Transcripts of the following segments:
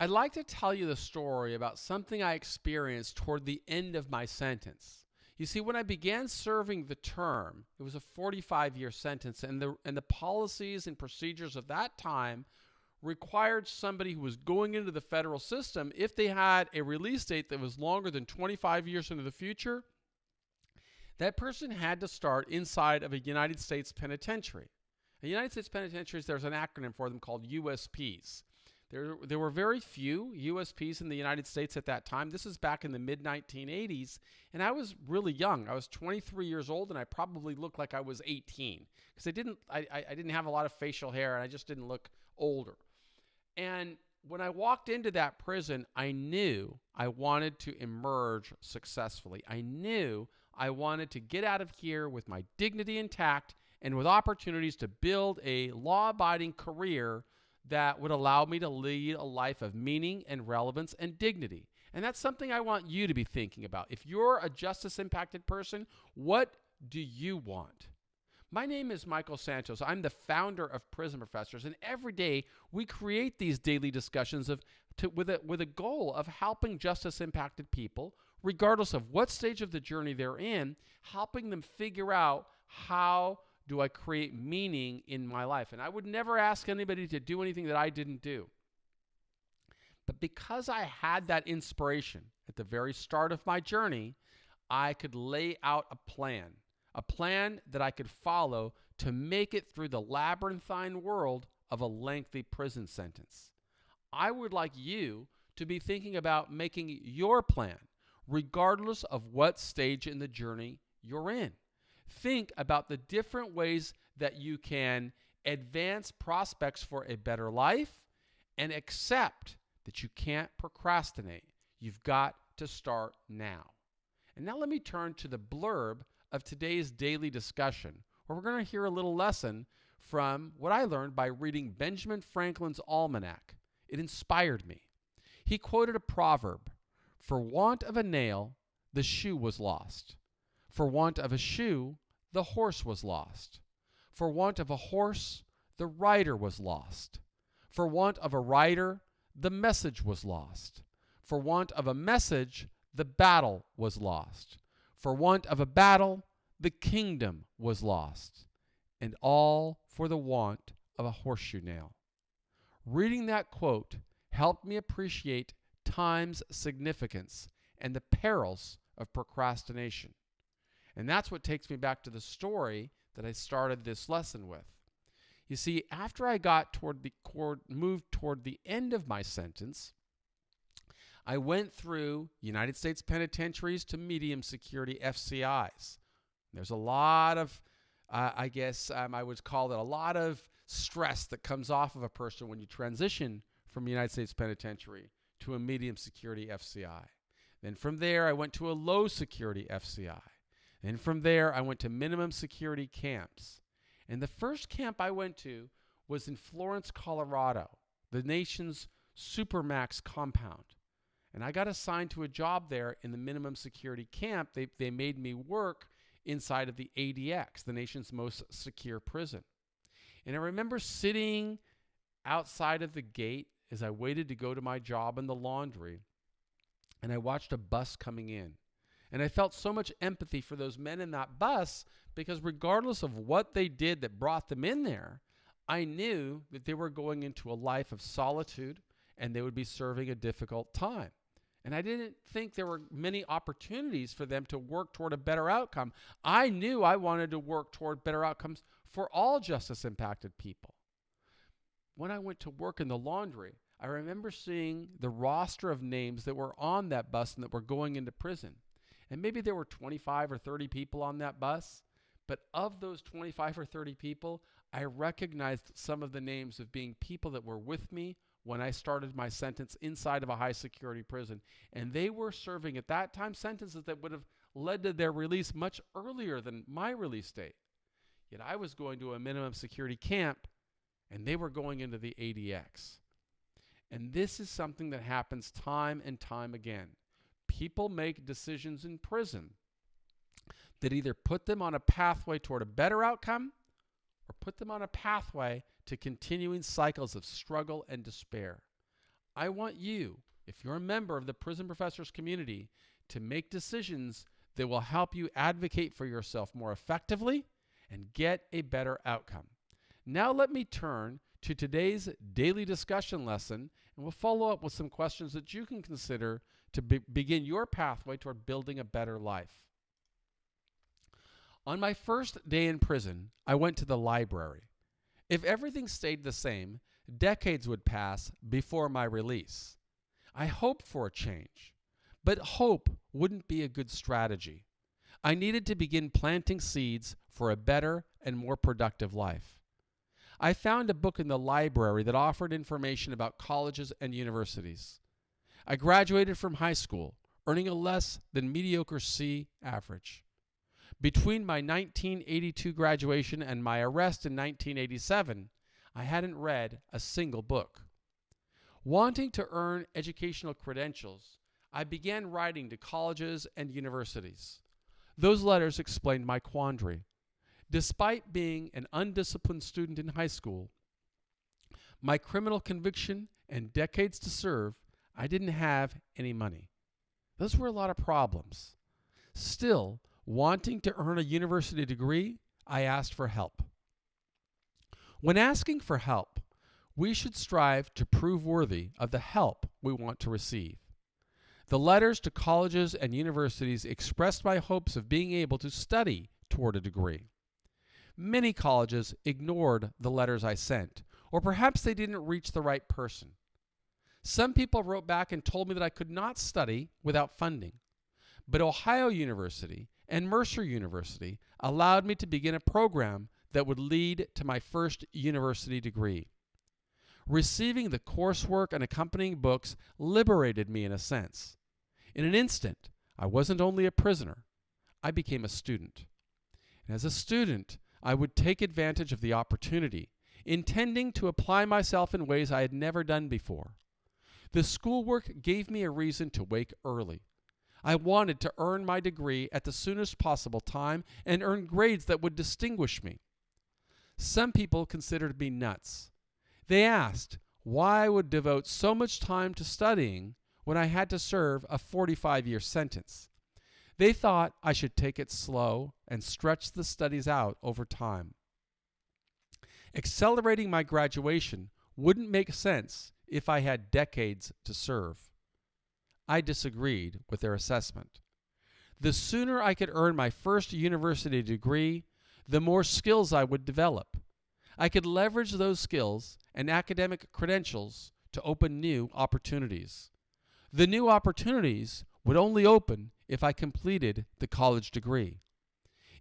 I'd like to tell you the story about something I experienced toward the end of my sentence. You see, when I began serving the term, it was a 45-year sentence, and the policies and procedures of that time required somebody who was going into the federal system, if they had a release date that was longer than 25 years into the future, that person had to start inside of a United States penitentiary. The United States penitentiaries, there's an acronym for them called USPs. There were very few USPs in the United States at that time. This is back in the mid-1980s, and I was really young. I was 23 years old, and I probably looked like I was 18 because I didn't have a lot of facial hair, and I just didn't look older. And when I walked into that prison, I knew I wanted to emerge successfully. I knew I wanted to get out of here with my dignity intact and with opportunities to build a law-abiding career that would allow me to lead a life of meaning and relevance and dignity. And that's something I want you to be thinking about. If you're a justice-impacted person, what do you want? My name is Michael Santos. I'm the founder of Prison Professors, and every day we create these daily discussions with a goal of helping justice-impacted people, regardless of what stage of the journey they're in, helping them figure out how do I create meaning in my life. And I would never ask anybody to do anything that I didn't do. But because I had that inspiration at the very start of my journey, I could lay out a plan that I could follow to make it through the labyrinthine world of a lengthy prison sentence. I would like you to be thinking about making your plan, regardless of what stage in the journey you're in. Think about the different ways that you can advance prospects for a better life and accept that you can't procrastinate. You've got to start now. And now let me turn to the blurb of today's daily discussion, where we're going to hear a little lesson from what I learned by reading Benjamin Franklin's Almanac. It inspired me. He quoted a proverb, "For want of a nail, the shoe was lost. For want of a shoe, the horse was lost. For want of a horse, the rider was lost. For want of a rider, the message was lost. For want of a message, the battle was lost. For want of a battle, the kingdom was lost. And all for the want of a horseshoe nail." Reading that quote helped me appreciate time's significance and the perils of procrastination. And that's what takes me back to the story that I started this lesson with. You see, after I got moved toward the end of my sentence, I went through United States penitentiaries to medium security FCIs. There's a lot of, I would call it a lot of stress that comes off of a person when you transition from United States penitentiary to a medium security FCI. Then from there, I went to a low security FCI. And from there, I went to minimum security camps. And the first camp I went to was in Florence, Colorado, the nation's supermax compound. And I got assigned to a job there in the minimum security camp. They made me work inside of the ADX, the nation's most secure prison. And I remember sitting outside of the gate as I waited to go to my job in the laundry, and I watched a bus coming in. And I felt so much empathy for those men in that bus because regardless of what they did that brought them in there, I knew that they were going into a life of solitude and they would be serving a difficult time. And I didn't think there were many opportunities for them to work toward a better outcome. I knew I wanted to work toward better outcomes for all justice-impacted people. When I went to work in the laundry, I remember seeing the roster of names that were on that bus and that were going into prison. And maybe there were 25 or 30 people on that bus, but of those 25 or 30 people, I recognized some of the names of being people that were with me when I started my sentence inside of a high security prison. And they were serving at that time sentences that would have led to their release much earlier than my release date. Yet I was going to a minimum security camp and they were going into the ADX. And this is something that happens time and time again. People make decisions in prison that either put them on a pathway toward a better outcome or put them on a pathway to continuing cycles of struggle and despair. I want you, if you're a member of the Prison Professors community, to make decisions that will help you advocate for yourself more effectively and get a better outcome. Now let me turn to today's daily discussion lesson, and we'll follow up with some questions that you can consider to begin your pathway toward building a better life. On my first day in prison, I went to the library. If everything stayed the same, decades would pass before my release. I hoped for a change, but hope wouldn't be a good strategy. I needed to begin planting seeds for a better and more productive life. I found a book in the library that offered information about colleges and universities. I graduated from high school, earning a less than mediocre C average. Between my 1982 graduation and my arrest in 1987, I hadn't read a single book. Wanting to earn educational credentials, I began writing to colleges and universities. Those letters explained my quandary. Despite being an undisciplined student in high school, my criminal conviction and decades to serve, I didn't have any money. Those were a lot of problems. Still, wanting to earn a university degree, I asked for help. When asking for help, we should strive to prove worthy of the help we want to receive. The letters to colleges and universities expressed my hopes of being able to study toward a degree. Many colleges ignored the letters I sent, or perhaps they didn't reach the right person. Some people wrote back and told me that I could not study without funding, but Ohio University and Mercer University allowed me to begin a program that would lead to my first university degree. Receiving the coursework and accompanying books liberated me in a sense. In an instant, I wasn't only a prisoner, I became a student. And as a student, I would take advantage of the opportunity, intending to apply myself in ways I had never done before. The schoolwork gave me a reason to wake early. I wanted to earn my degree at the soonest possible time and earn grades that would distinguish me. Some people considered me nuts. They asked why I would devote so much time to studying when I had to serve a 45-year sentence. They thought I should take it slow and stretch the studies out over time. Accelerating my graduation wouldn't make sense if I had decades to serve. I disagreed with their assessment. The sooner I could earn my first university degree, the more skills I would develop. I could leverage those skills and academic credentials to open new opportunities. The new opportunities would only open if I completed the college degree.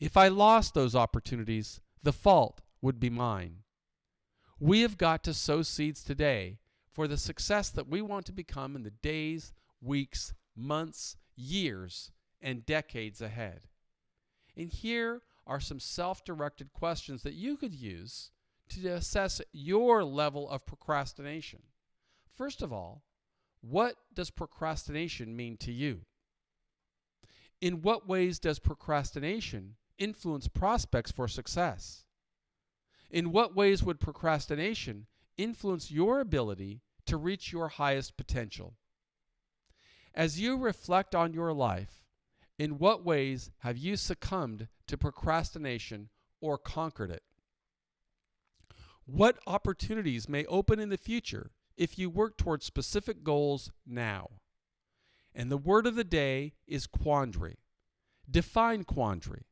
If I lost those opportunities, the fault would be mine. We have got to sow seeds today for the success that we want to become in the days, weeks, months, years, and decades ahead. And here are some self-directed questions that you could use to assess your level of procrastination. First of all, what does procrastination mean to you? In what ways does procrastination influence prospects for success? In what ways would procrastination influence your ability to reach your highest potential? As you reflect on your life, in what ways have you succumbed to procrastination or conquered it? What opportunities may open in the future if you work towards specific goals now? And the word of the day is quandary. Define quandary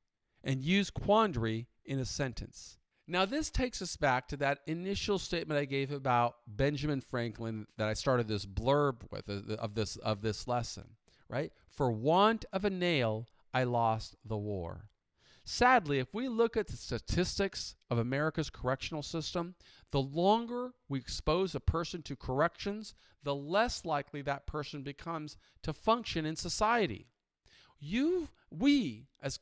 and use quandary in a sentence. Now this takes us back to that initial statement I gave about Benjamin Franklin that I started this blurb with of this lesson, right? For want of a nail, I lost the war. Sadly, if we look at the statistics of America's correctional system, the longer we expose a person to corrections, the less likely that person becomes to function in society. We, as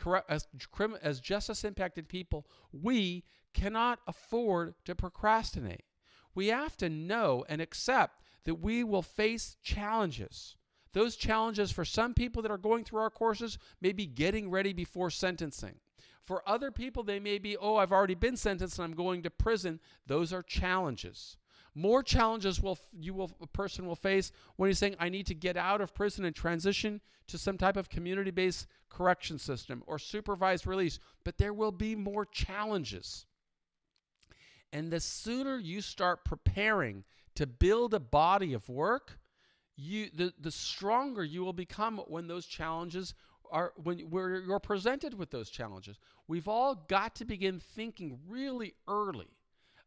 justice-impacted people, we cannot afford to procrastinate. We have to know and accept that we will face challenges. Those challenges for some people that are going through our courses may be getting ready before sentencing. For other people, they may be, I've already been sentenced and I'm going to prison. Those are challenges. More challenges a person will face when he's saying, I need to get out of prison and transition to some type of community-based correction system or supervised release. But there will be more challenges. And the sooner you start preparing to build a body of work, the stronger you will become when those challenges when you're presented with those challenges. We've all got to begin thinking really early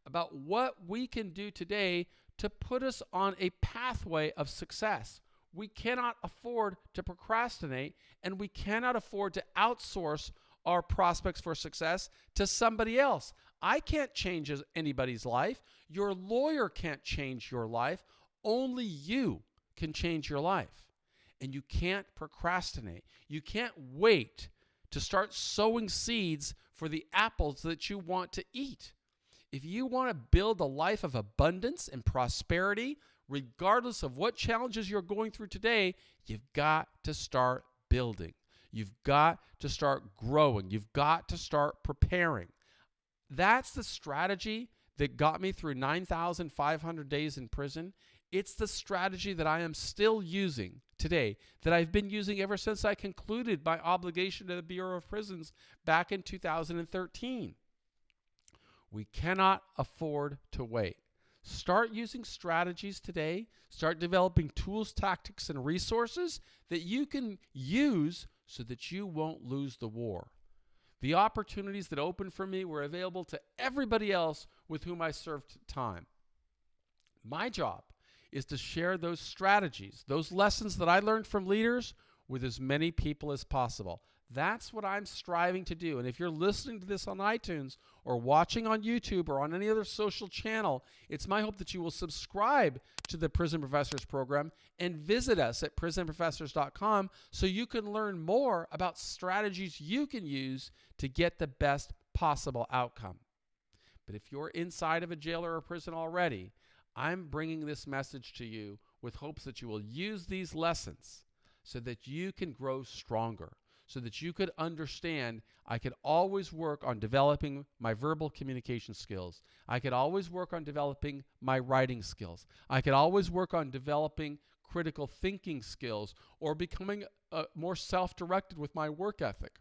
about what we can do today to put us on a pathway of success. We cannot afford to procrastinate, and we cannot afford to outsource our prospects for success to somebody else. I can't change anybody's life. Your lawyer can't change your life. Only you can change your life. And you can't procrastinate. You can't wait to start sowing seeds for the apples that you want to eat. If you want to build a life of abundance and prosperity, regardless of what challenges you're going through today, you've got to start building. You've got to start growing. You've got to start preparing. That's the strategy that got me through 9,500 days in prison. It's the strategy that I am still using today, that I've been using ever since I concluded my obligation to the Bureau of Prisons back in 2013. We cannot afford to wait. Start using strategies today. Start developing tools, tactics, and resources that you can use so that you won't lose the war. The opportunities that opened for me were available to everybody else with whom I served time. My job is to share those strategies, those lessons that I learned from leaders with as many people as possible. That's what I'm striving to do. And if you're listening to this on iTunes or watching on YouTube or on any other social channel, it's my hope that you will subscribe to the Prison Professors program and visit us at prisonprofessors.com so you can learn more about strategies you can use to get the best possible outcome. But if you're inside of a jail or a prison already, I'm bringing this message to you with hopes that you will use these lessons so that you can grow stronger, so that you could understand I could always work on developing my verbal communication skills. I could always work on developing my writing skills. I could always work on developing critical thinking skills or becoming more self-directed with my work ethic.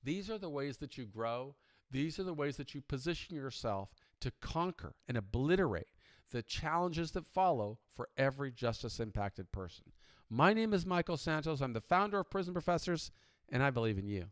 These are the ways that you grow. These are the ways that you position yourself to conquer and obliterate the challenges that follow for every justice-impacted person. My name is Michael Santos. I'm the founder of Prison Professors, and I believe in you.